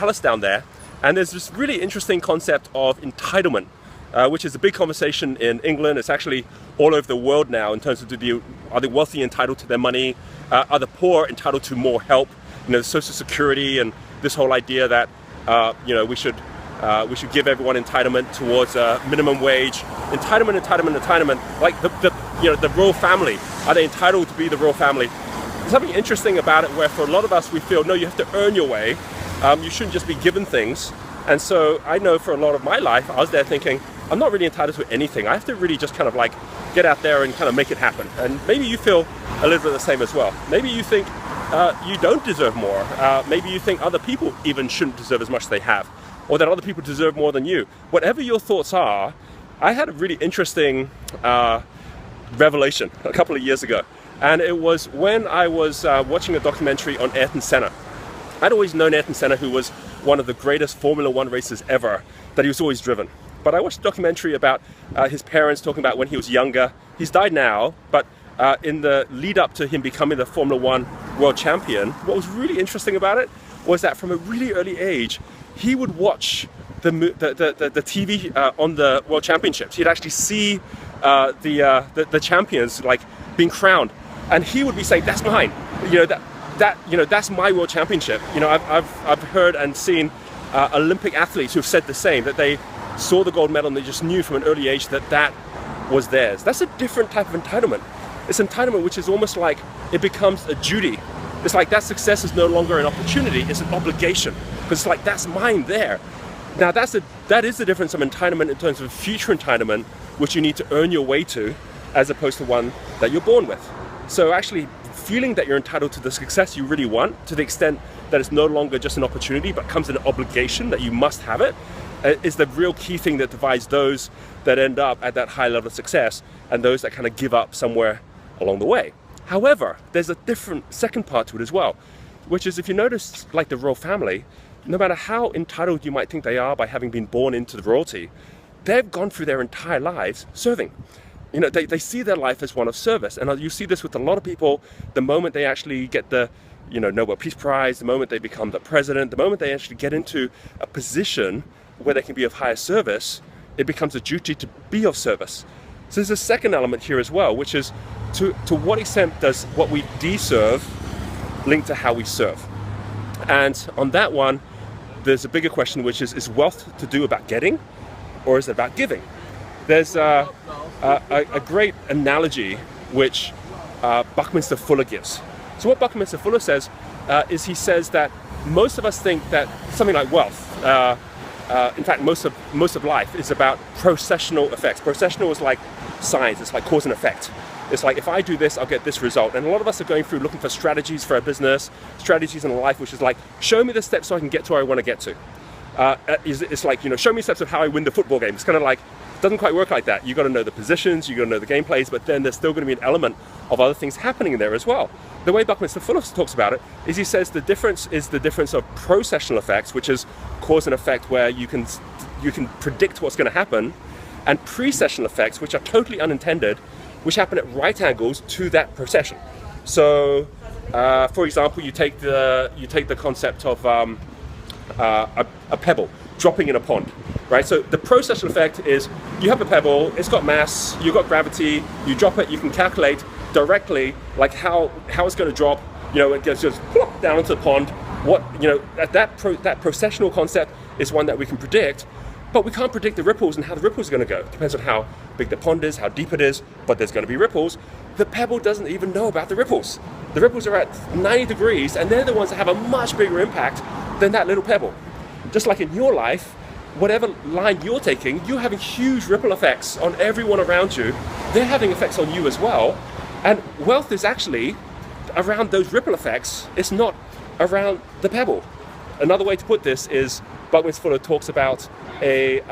palace down there, and there's this really interesting concept of entitlement, which is a big conversation in England. It's actually all over the world now in terms of are the wealthy entitled to their money? Are the poor entitled to more help? Social security and this whole idea that we should give everyone entitlement towards minimum wage. Entitlement. Like the royal family, are they entitled to be the royal family? There's something interesting about it where for a lot of us we feel, no, you have to earn your way. You shouldn't just be given things. And so I know for a lot of my life, I was there thinking, I'm not really entitled to anything. I have to really just kind of like get out there and kind of make it happen. And maybe you feel a little bit the same as well. Maybe you think you don't deserve more. Maybe you think other people even shouldn't deserve as much as they have, or that other people deserve more than you. Whatever your thoughts are, I had a really interesting revelation a couple of years ago. And it was when I was watching a documentary on Ayrton Senna. I'd always known Ayrton Senna, who was one of the greatest Formula One racers ever, that he was always driven. But I watched a documentary about his parents talking about when he was younger. He's died now, but in the lead up to him becoming the Formula One world champion, what was really interesting about it was that from a really early age, he would watch the TV on the world championships. He'd actually see the champions like being crowned, and he would be saying, "That's mine." That's my world championship. I've heard and seen Olympic athletes who've said the same, that they saw the gold medal and they just knew from an early age that was theirs. That's a different type of entitlement. It's entitlement which is almost like it becomes a duty. It's like that success is no longer an opportunity, it's an obligation. Because it's like, that's mine there. Now that is the difference of entitlement in terms of future entitlement, which you need to earn your way to, as opposed to one that you're born with. So actually feeling that you're entitled to the success you really want, to the extent that it's no longer just an opportunity, but becomes an obligation that you must have it, is the real key thing that divides those that end up at that high level of success and those that kind of give up somewhere along the way. However, there's a different second part to it as well, which is if you notice, like the royal family, no matter how entitled you might think they are by having been born into the royalty, they've gone through their entire lives serving. They see their life as one of service. And you see this with a lot of people. The moment they actually get the Nobel Peace Prize, the moment they become the president, the moment they actually get into a position where they can be of higher service, it becomes a duty to be of service. So there's a second element here as well, which is to what extent does what we deserve link to how we serve? And on that one, there's a bigger question, which is wealth to do about getting, or is it about giving? There's a great analogy which Buckminster Fuller gives. So what Buckminster Fuller says is he says that most of us think that something like wealth, in fact most of life, is about processional effects. Processional is like science, it's like cause and effect. It's like, if I do this, I'll get this result. And a lot of us are going through looking for strategies for our business, strategies in life, which is like, show me the steps so I can get to where I want to get to. It's like, show me steps of how I win the football game. It's kind of like, it doesn't quite work like that. You got to know the positions, you got to know the game plays, but then there's still going to be an element of other things happening in there as well. The way Buckminster Fuller talks about it is he says the difference is the difference of processional effects, which is cause and effect where you can predict what's going to happen, and precessional effects, which are totally unintended, which happen at right angles to that procession. So, for example, you take the concept of a pebble dropping in a pond, right? So the processional effect is you have a pebble, it's got mass, you've got gravity, you drop it, you can calculate directly like how it's going to drop. It goes just plop down into the pond. That processional concept is one that we can predict. But we can't predict the ripples and how the ripples are going to go. It depends on how big the pond is, how deep it is, but there's going to be ripples. The pebble doesn't even know about the ripples. The ripples are at 90 degrees, and they're the ones that have a much bigger impact than that little pebble. Just like in your life, whatever line you're taking, you're having huge ripple effects on everyone around you. They're having effects on you as well. And wealth is actually around those ripple effects. It's not around the pebble. Another way to put this is Buckminster Fuller talks about a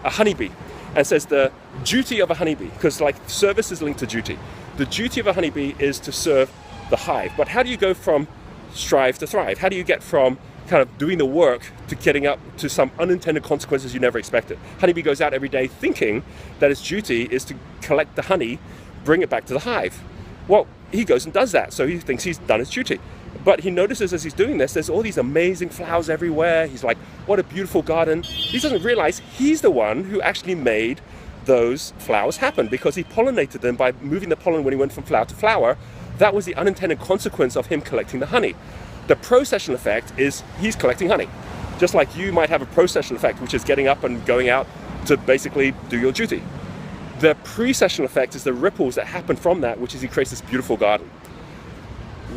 honeybee and says the duty of a honeybee, because like service is linked to duty. The duty of a honeybee is to serve the hive. But how do you go from strive to thrive? How do you get from kind of doing the work to getting up to some unintended consequences you never expected? Honeybee goes out every day thinking that its duty is to collect the honey, bring it back to the hive. Well, he goes and does that, so he thinks he's done his duty. But he notices as he's doing this, there's all these amazing flowers everywhere. He's like, what a beautiful garden. He doesn't realize he's the one who actually made those flowers happen, because he pollinated them by moving the pollen when he went from flower to flower. That was the unintended consequence of him collecting the honey. The processional effect is he's collecting honey. Just like you might have a processional effect, which is getting up and going out to basically do your duty. The precessional effect is the ripples that happen from that, which is he creates this beautiful garden.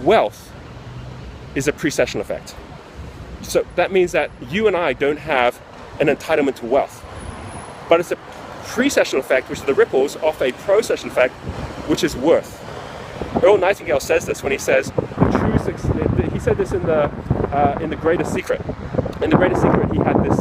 Wealth is a precessional effect. So that means that you and I don't have an entitlement to wealth, but it's a precessional effect, which is the ripples of a processional effect, which is worth. Earl Nightingale says this when he says, he said this in the Greatest Secret. In the Greatest Secret, he had this,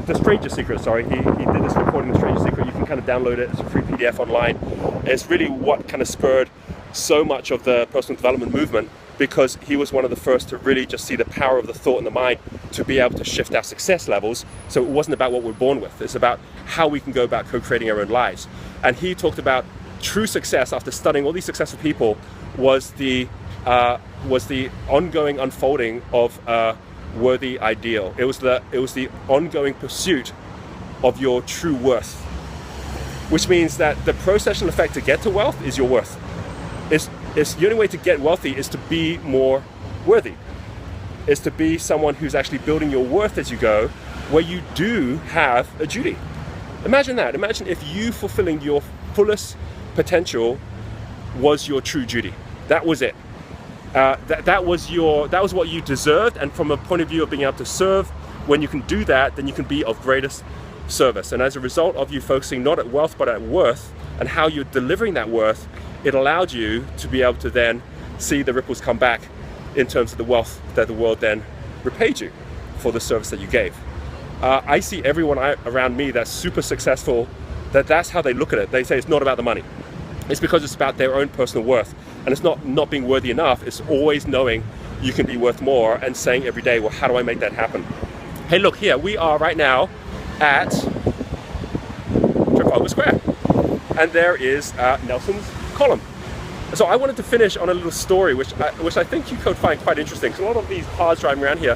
the Stranger Secret, sorry, he did this recording, The Stranger Secret. You can kind of download it, it's a free PDF online. It's really what kind of spurred so much of the personal development movement, because he was one of the first to really just see the power of the thought and the mind to be able to shift our success levels. So it wasn't about what we're born with, it's about how we can go about co-creating our own lives. And he talked about true success after studying all these successful people was the ongoing unfolding of a worthy ideal. It was the ongoing pursuit of your true worth, which means that the processional effect to get to wealth is your worth. It's the only way to get wealthy is to be more worthy, is to be someone who's actually building your worth as you go, where you do have a duty. Imagine that. Imagine if you fulfilling your fullest potential was your true duty. That was it. That was what you deserved. And from a point of view of being able to serve, when you can do that, then you can be of greatest service. And as a result of you focusing not at wealth but at worth and how you're delivering that worth, it allowed you to be able to then see the ripples come back in terms of the wealth that the world then repaid you for the service that you gave. I see everyone around me that's super successful, that's how they look at it. They say it's not about the money. It's because it's about their own personal worth. And it's not being worthy enough. It's always knowing you can be worth more and saying every day, well, how do I make that happen? Hey, look here, we are right now at Trafalgar Square. And there is Nelson's column. So I wanted to finish on a little story, which I think you could find quite interesting. Because a lot of these cars driving around here,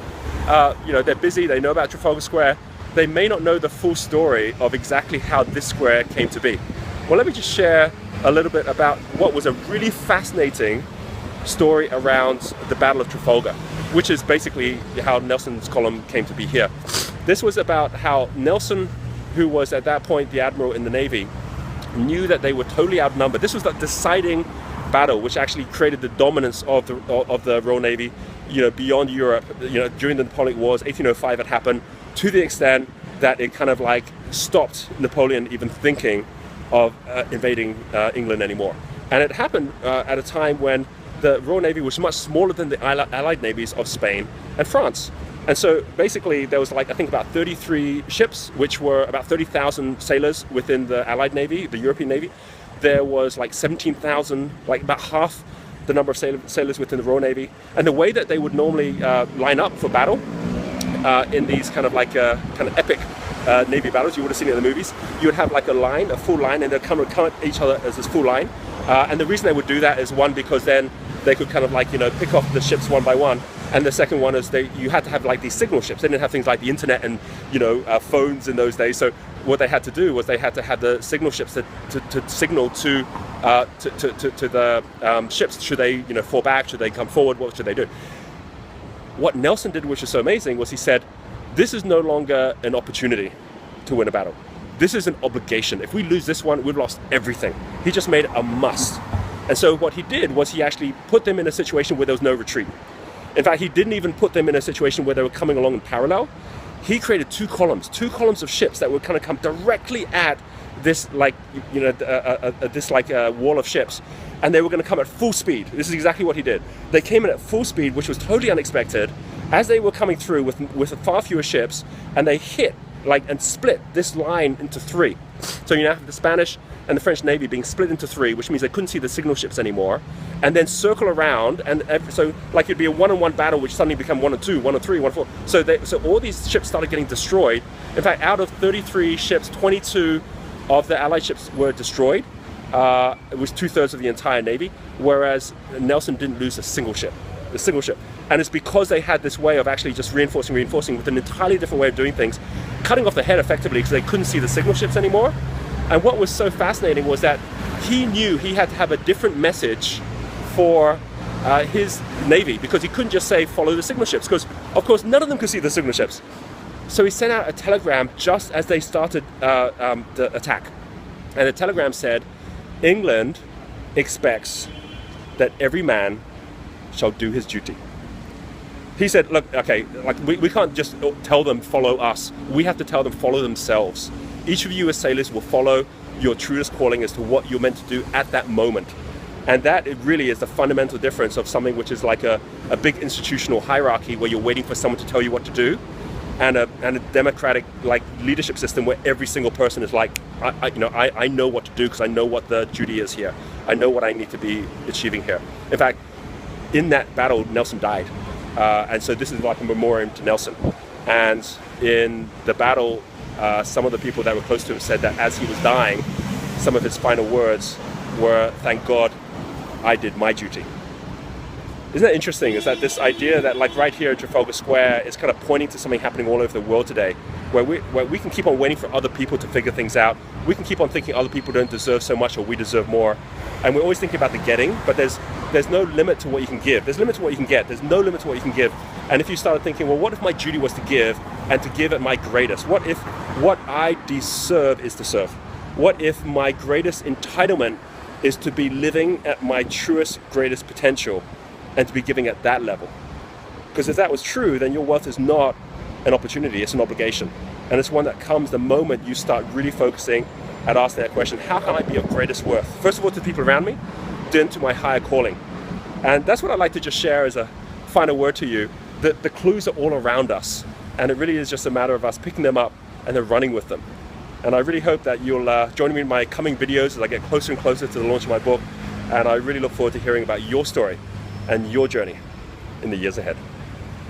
they're busy, they know about Trafalgar Square. They may not know the full story of exactly how this square came to be. Well, let me just share a little bit about what was a really fascinating story around the Battle of Trafalgar, which is basically how Nelson's column came to be here. This was about how Nelson, who was at that point the admiral in the Navy, knew that they were totally outnumbered. This was the deciding battle, which actually created the dominance of the Royal Navy, beyond Europe. During the Napoleonic Wars, 1805 had happened, to the extent that it kind of like stopped Napoleon even thinking of invading England anymore. And it happened at a time when the Royal Navy was much smaller than the Allied navies of Spain and France. And so basically there was I think about 33 ships, which were about 30,000 sailors within the Allied Navy, the European Navy. There was 17,000, about half the number of sailors within the Royal Navy. And the way that they would normally line up for battle in these kind of epic Navy battles, you would have seen it in the movies, you would have a full line, and they'd come at each other as this full line. And the reason they would do that is, one, because then they could kind of pick off the ships one by one. And the second one is you had to have these signal ships. They didn't have things like the internet and phones in those days. So what they had to do was they had to have the signal ships to signal to the ships. Should they fall back? Should they come forward? What should they do? What Nelson did, which is so amazing, was he said, this is no longer an opportunity to win a battle. This is an obligation. If we lose this one, we've lost everything. He just made it a must. And so what he did was he actually put them in a situation where there was no retreat. In fact, he didn't even put them in a situation where they were coming along in parallel. He created two columns of ships that would kind of come directly at this wall of ships, and they were going to come at full speed. This is exactly what he did. They came in at full speed, which was totally unexpected, as they were coming through with far fewer ships, and they hit and split this line into three. So you now have the Spanish and the French Navy being split into three, which means they couldn't see the signal ships anymore, and then circle around, and so it'd be a one-on-one battle, which suddenly become 1 on 2, 1 on 3, 1 on 4. So all these ships started getting destroyed. In fact, out of 33 ships, 22 of the Allied ships were destroyed. it was 2/3 of the entire Navy, whereas Nelson didn't lose a single ship. And it's because they had this way of actually just reinforcing with an entirely different way of doing things, cutting off the head effectively because they couldn't see the signal ships anymore. And what was so fascinating was that he knew he had to have a different message for his Navy, because he couldn't just say follow the signal ships, because of course none of them could see the signal ships. So he sent out a telegram just as they started the attack. And the telegram said, England expects that every man shall do his duty. He said, look, okay, like we can't just tell them follow us. We have to tell them follow themselves. Each of you as sailors will follow your truest calling as to what you're meant to do at that moment. And that it really is the fundamental difference of something which is like a big institutional hierarchy where you're waiting for someone to tell you what to do, and a democratic like leadership system where every single person is like, I know what to do because I know what the duty is here. I know what I need to be achieving here. In fact, in that battle, Nelson died. And so this is like a memoriam to Nelson. And in the battle, some of the people that were close to him said that as he was dying, some of his final words were, thank God I did my duty. Isn't that interesting? Is that this idea that like right here at Trafalgar Square is kind of pointing to something happening all over the world today, where we can keep on waiting for other people to figure things out. We can keep on thinking other people don't deserve so much or we deserve more. And we're always thinking about the getting, but there's no limit to what you can give. There's limit to what you can get. There's no limit to what you can give. And if you started thinking, well, what if my duty was to give, and to give at my greatest? What if what I deserve is to serve? What if my greatest entitlement is to be living at my truest, greatest potential, and to be giving at that level? Because if that was true, then your wealth is not an opportunity, it's an obligation. And it's one that comes the moment you start really focusing and asking that question, how can I be of greatest worth? First of all, to the people around me, then to my higher calling. And that's what I'd like to just share as a final word to you. The clues are all around us, and it really is just a matter of us picking them up and then running with them. And I really hope that you'll join me in my coming videos as I get closer and closer to the launch of my book. And I really look forward to hearing about your story and your journey in the years ahead.